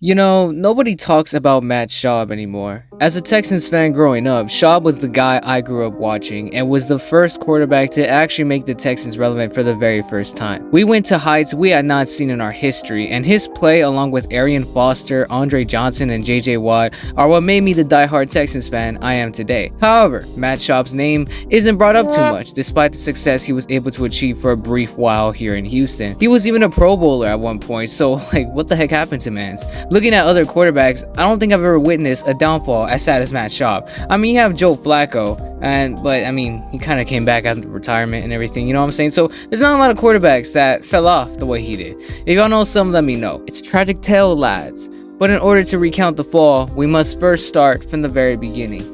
You know, nobody talks about Matt Schaub anymore. As a Texans fan growing up, Schaub was the guy I grew up watching and was the first quarterback to actually make the Texans relevant for the very first time. We went to heights we had not seen in our history, and his play along with Arian Foster, Andre Johnson, and JJ Watt are what made me the diehard Texans fan I am today. However, Matt Schaub's name isn't brought up too much despite the success he was able to achieve for a brief while here in Houston. He was even a Pro Bowler at one point, so what the heck happened to Mans? Looking at other quarterbacks, I don't think I've ever witnessed a downfall as sad as Matt Schaub. I mean, you have Joe Flacco, but he kind of came back after retirement and everything, you know what I'm saying? So there's not a lot of quarterbacks that fell off the way he did. If y'all know some, let me know. It's tragic tale, lads. But in order to recount the fall, we must first start from the very beginning.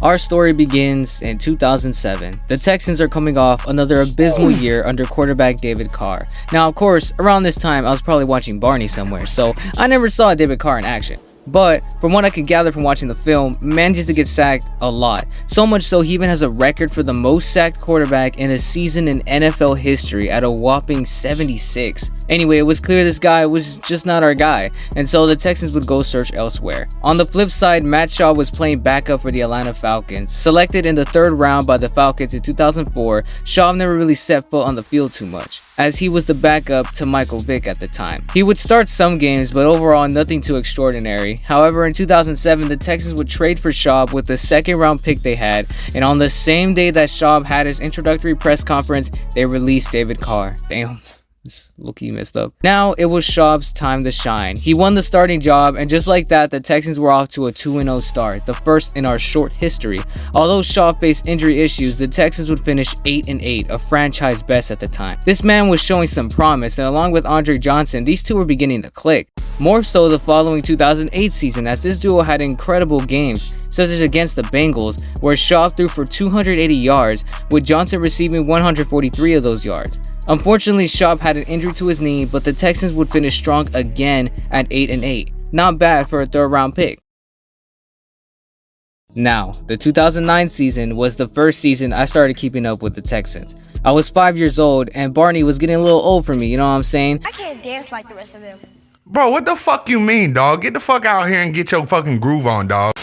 Our story begins in 2007. The Texans are coming off another abysmal year under quarterback David Carr. Now, of course, around this time, I was probably watching Barney somewhere, so I never saw David Carr in action. But from what I could gather from watching the film, manages to get sacked a lot. So much so he even has a record for the most sacked quarterback in a season in NFL history at a whopping 76. Anyway, it was clear this guy was just not our guy, and so the Texans would go search elsewhere. On the flip side, Matt Schaub was playing backup for the Atlanta Falcons. Selected in the 3rd round by the Falcons in 2004, Schaub never really set foot on the field too much, as he was the backup to Michael Vick at the time. He would start some games, but overall nothing too extraordinary. However, in 2007, the Texans would trade for Schaub with the 2nd round pick they had, and on the same day that Schaub had his introductory press conference, they released David Carr. Damn. It's low-key messed up. Now it was Schaub's time to shine. He won the starting job, and just like that, the Texans were off to a 2-0 start, the first in our short history. Although Schaub faced injury issues, the Texans would finish 8-8, a franchise best at the time. This man was showing some promise, and along with Andre Johnson, these two were beginning to click. More so the following 2008 season, as this duo had incredible games, such as against the Bengals, where Schaub threw for 280 yards, with Johnson receiving 143 of those yards. Unfortunately, Schaub had an injury to his knee, but the Texans would finish strong again at 8-8. Not bad for a 3rd round pick. Now, the 2009 season was the first season I started keeping up with the Texans. I was 5 years old, and Barney was getting a little old for me, you know what I'm saying? I can't dance like the rest of them. Bro, what the fuck you mean, dog? Get the fuck out here and get your fucking groove on, dog.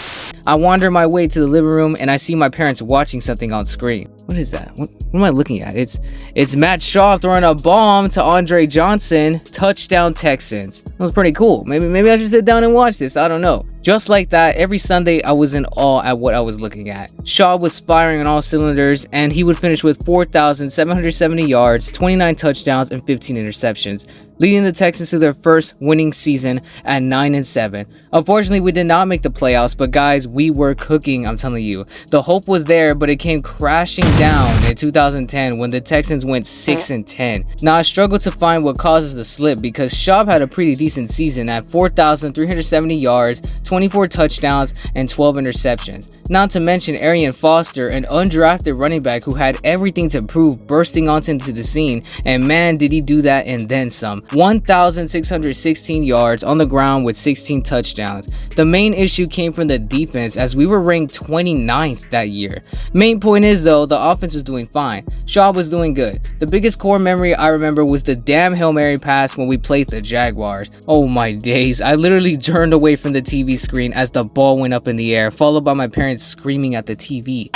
I wander my way to the living room and I see my parents watching something on screen. What is that? What am I looking at? It's Matt Schaub throwing a bomb to Andre Johnson. Touchdown Texans. That was pretty cool. Maybe I should sit down and watch this. I don't know. Just like that, every Sunday I was in awe at what I was looking at. Schaub was firing on all cylinders, and he would finish with 4,770 yards, 29 touchdowns, and 15 interceptions, leading the Texans to their first winning season at 9-7. Unfortunately, we did not make the playoffs, but guys, we were cooking, I'm telling you. The hope was there, but it came crashing down in 2010 when the Texans went 6-10. Now, I struggled to find what causes the slip because Schaub had a pretty decent season at 4,370 yards, 24 touchdowns, and 12 interceptions. Not to mention Arian Foster, an undrafted running back who had everything to prove, bursting onto the scene, and man did he do that and then some. 1,616 yards on the ground with 16 touchdowns. The main issue came from the defense, as we were ranked 29th that year. Main point is though, the offense was doing fine. Schaub was doing good. The biggest core memory I remember was the damn Hail Mary pass when we played the Jaguars. Oh my days, I literally turned away from the TV screen as the ball went up in the air, followed by my parents screaming at the TV.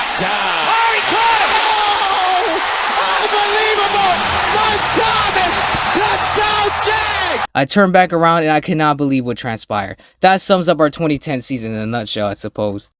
I turned back around and I could not believe what transpired. That sums up our 2010 season in a nutshell, I suppose.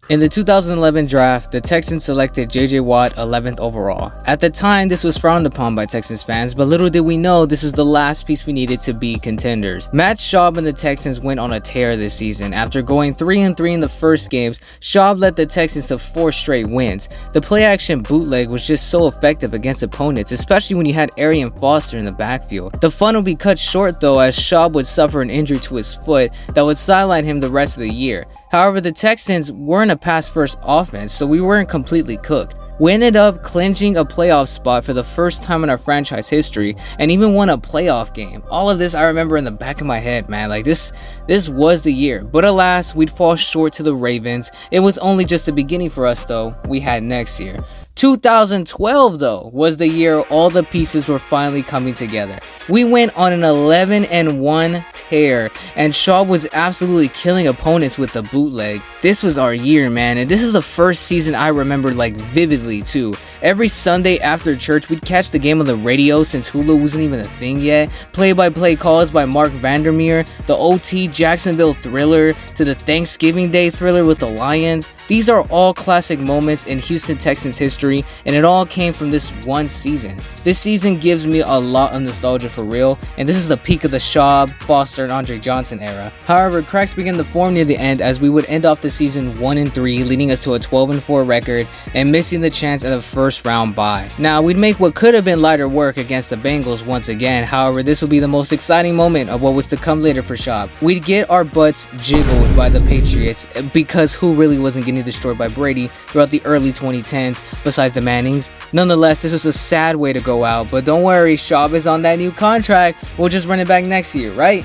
In the 2011 draft, the Texans selected JJ Watt 11th overall. At the time, this was frowned upon by Texans fans, but little did we know this was the last piece we needed to be contenders. Matt Schaub and the Texans went on a tear this season. After going 3-3 in the first games, Schaub led the Texans to 4 straight wins. The play-action bootleg was just so effective against opponents, especially when you had Arian Foster in the backfield. The fun would be cut short though, as Schaub would suffer an injury to his foot that would sideline him the rest of the year. However, the Texans weren't a pass-first offense, so we weren't completely cooked. We ended up clinching a playoff spot for the first time in our franchise history and even won a playoff game. All of this I remember in the back of my head, man. Like this was the year. But alas, we'd fall short to the Ravens. It was only just the beginning for us though. We had next year. 2012 though was the year all the pieces were finally coming together. We went on an 11-1 tear and Schaub was absolutely killing opponents with the bootleg. This was our year, man, and this is the first season I remember like vividly too. Every Sunday after church we'd catch the game on the radio since Hulu wasn't even a thing yet. Play-by-play calls by Mark Vandermeer, the OT Jacksonville thriller to the Thanksgiving Day thriller with the Lions. These are all classic moments in Houston Texans history, and it all came from this one season. This season gives me a lot of nostalgia for real, and this is the peak of the Schaub, Foster, and Andre Johnson era. However, cracks began to form near the end as we would end off the season 1-3, leading us to a 12-4 record and missing the chance at a first round bye. Now, we'd make what could have been lighter work against the Bengals once again. However, this would be the most exciting moment of what was to come later for Schaub. We'd get our butts jiggled by the Patriots because who really wasn't getting destroyed by Brady throughout the early 2010s besides the Mannings. Nonetheless, this was a sad way to go out, but don't worry, Schaub is on that new contract. We'll just run it back next year, right?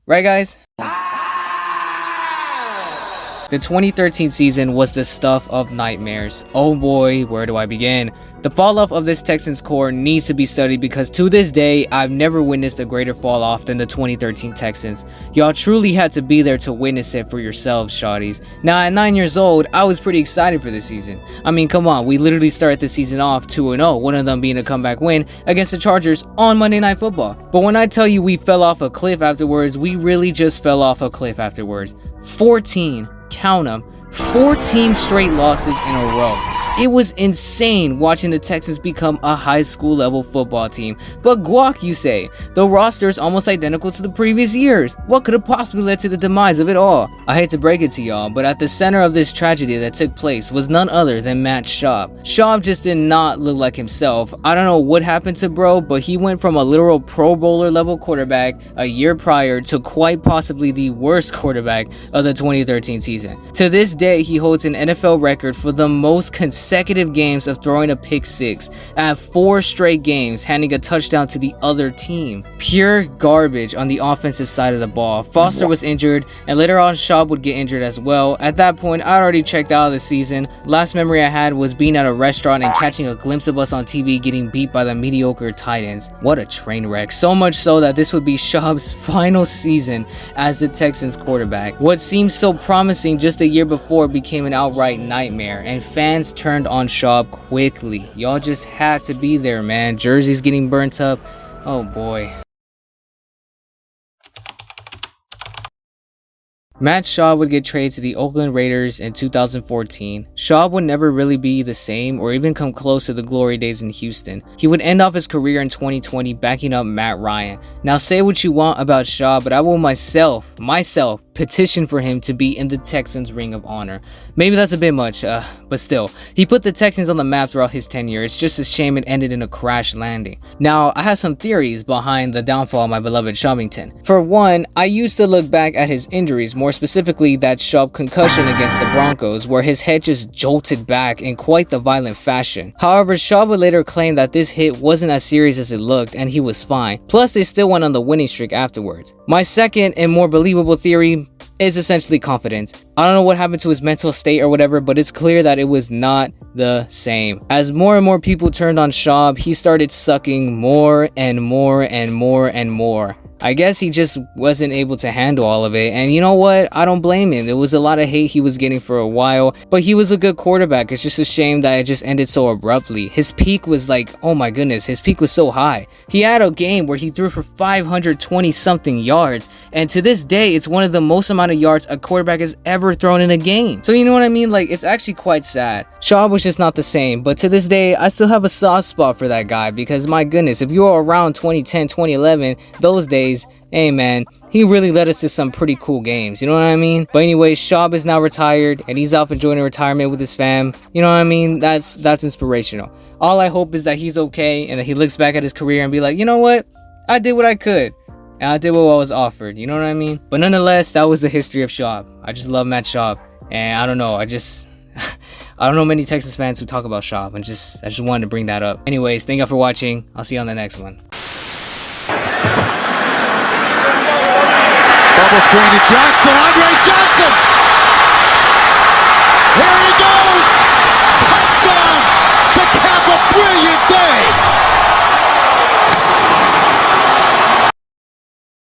Right, guys? The 2013 season was the stuff of nightmares. Oh boy, where do I begin? The fall off of this Texans core needs to be studied because to this day, I've never witnessed a greater fall off than the 2013 Texans. Y'all truly had to be there to witness it for yourselves, shawties. Now at 9 years old, I was pretty excited for this season. I mean, come on, we literally started the season off 2-0, one of them being a comeback win against the Chargers on Monday Night Football. But when I tell you we fell off a cliff afterwards, we really just fell off a cliff afterwards. 14, count them, 14 straight losses in a row. It was insane watching the Texans become a high school level football team. But guac, you say? The roster is almost identical to the previous years. What could have possibly led to the demise of it all? I hate to break it to y'all, but at the center of this tragedy that took place was none other than Matt Schaub. Schaub just did not look like himself. I don't know what happened to bro, but he went from a literal Pro Bowler level quarterback a year prior to quite possibly the worst quarterback of the 2013 season. To this day, he holds an NFL record for the most consecutive games of throwing a pick six at 4 straight games, handing a touchdown to the other team. Pure garbage on the offensive side of the ball. Foster was injured, and later on Schaub would get injured as well. At that point, I already checked out of the season. Last memory I had was being at a restaurant and catching a glimpse of us on TV getting beat by the mediocre Titans. What a train wreck. So much so that this would be Schaub's final season as the Texans quarterback. What seemed so promising just a year before became an outright nightmare, and fans turned on Schaub quickly. Y'all just had to be there, man. Jerseys getting burnt up. Oh boy. Matt Schaub would get traded to the Oakland Raiders in 2014. Schaub would never really be the same or even come close to the glory days in Houston. He would end off his career in 2020 backing up Matt Ryan. Now say what you want about Schaub, but I will myself petition for him to be in the Texans Ring of Honor. Maybe that's a bit much, but still. He put the Texans on the map throughout his tenure. It's just a shame it ended in a crash landing. Now, I have some theories behind the downfall of my beloved Schaubington. For one, I used to look back at his injuries, more specifically that Schaub concussion against the Broncos, where his head just jolted back in quite the violent fashion. However, Schaub would later claim that this hit wasn't as serious as it looked and he was fine. Plus, they still went on the winning streak afterwards. My second and more believable theory is essentially confidence. I don't know what happened to his mental state or whatever, but it's clear that it was not the same. As more and more people turned on Schaub, he started sucking more and more and more and more. I guess he just wasn't able to handle all of it, and you know what? I don't blame him. There was a lot of hate he was getting for a while, but he was a good quarterback. It's just a shame that it just ended so abruptly. His peak was like, oh my goodness, his peak was so high. He had a game where he threw for 520 something yards, and to this day, it's one of the most amount of yards a quarterback has ever thrown in a game. So you know what I mean? Like, it's actually quite sad. Schaub was just not the same, but to this day, I still have a soft spot for that guy because my goodness, if you were around 2010, 2011, those days, hey man, he really led us to some pretty cool games, you know what I mean? But anyway, Schaub is now retired and he's off enjoying retirement with his fam. You know what I mean? That's inspirational. All I hope is that he's okay and that he looks back at his career and be like, you know what? I did what I could. And I did what I was offered, you know what I mean? But nonetheless, that was the history of Schaub. I just love Matt Schaub. And I don't know, I don't know many Texans fans who talk about Schaub, and I just wanted to bring that up. Anyways, thank y'all for watching. I'll see you on the next one. Bubble screen to Johnson. Andre Johnson. Here he goes.